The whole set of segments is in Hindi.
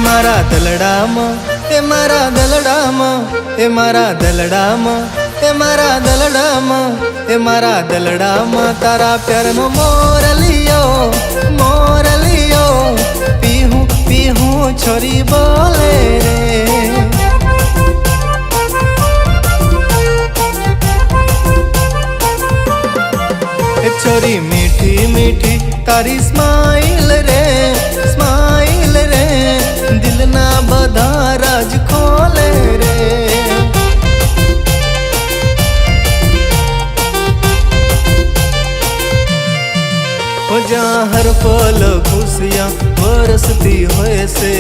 मारा दलडामा, ए मारा दलडामा, ए मारा दलडामा, ए मारा दलडामा, ए मारा दलडामा, तारा प्यार नो मोरलियो, मोरलियो, पीहू पीहू छोरी बोले रे। छोरी मीठी मीठी तारी स्माइल रे, स्माइल रे, दिल ना बधा राज खोले रे। हो जहाँ हर पल खुशियाँ बरसती होए से,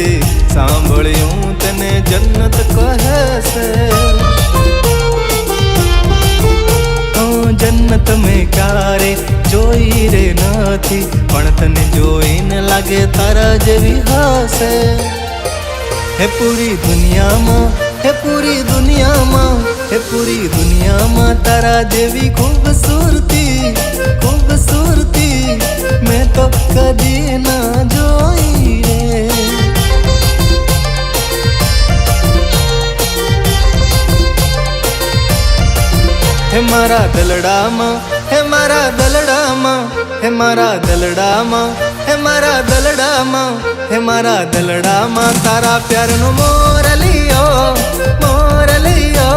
सांभळ्यूं तने जन्नत कहे से। जन्नत में क्यारे जोई रे नथी, पण तने जोईने लागे तारा जेवी हसे। हे पूरी दुनिया मां, हे पूरी दुनिया मां, हे पूरी दुनिया मां, तारा जेवी खूबसूरती, खूबसूरती मैं तो कदी ना जोई रे। हे मारा दलडामा, हे मारा दलडामा, हे मारा दलडामा, हे मारा दलडामा, हे मारा दलडामा, तारा प्यार नो मोरलियो, मोरलियो,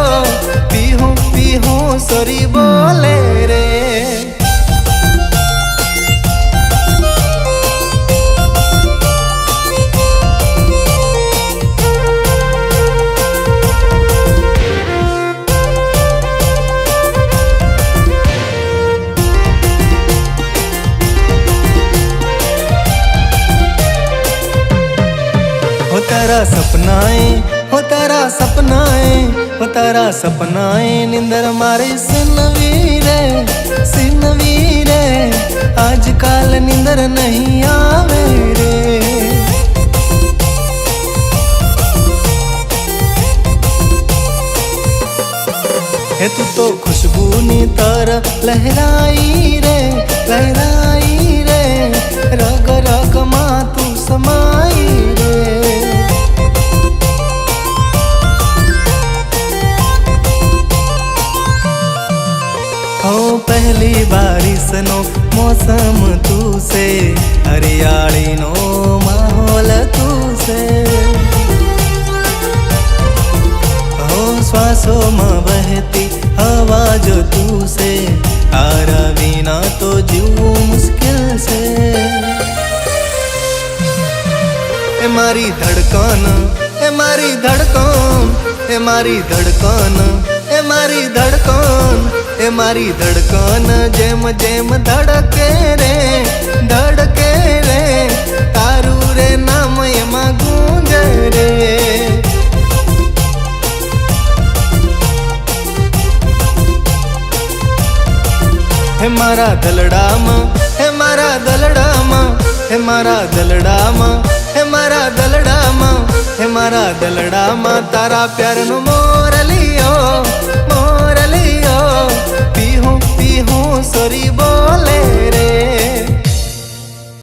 पीहू पीहू सोरी बोले रे। हो तारा सपनाए, हो तारा सपनाए, हो तारा सपनाए, निंदर मारे सिनवीरे, सिनवीरे, आजकल निंदर नहीं आवे रे। हे तू तो खुशबू नी तर लहराई रे, लहराई रे, रग रग मा तू समाई रे। हो पहली बारिश नो मौसम तू से, हरियाली नो माहौल तू से। हो श्वासों में बहती हवा जो तू से, तारा बिना तो जीऊं मुश्किल से। ए मारी धड़कन, ए मारी धड़कन, ए मारी धड़कन, ए मारी धड़कन, ए मारी धड़कन, जेम जेम धड़के रे, धड़के रे, तारू रे नाम एमा गूंजे रे। हे मारा दलडामा, हे मारा दलडामा, हे मारा दलडामा, हे मारा दलडामा, हे मारा दलडामा, तारा प्यार नो मोर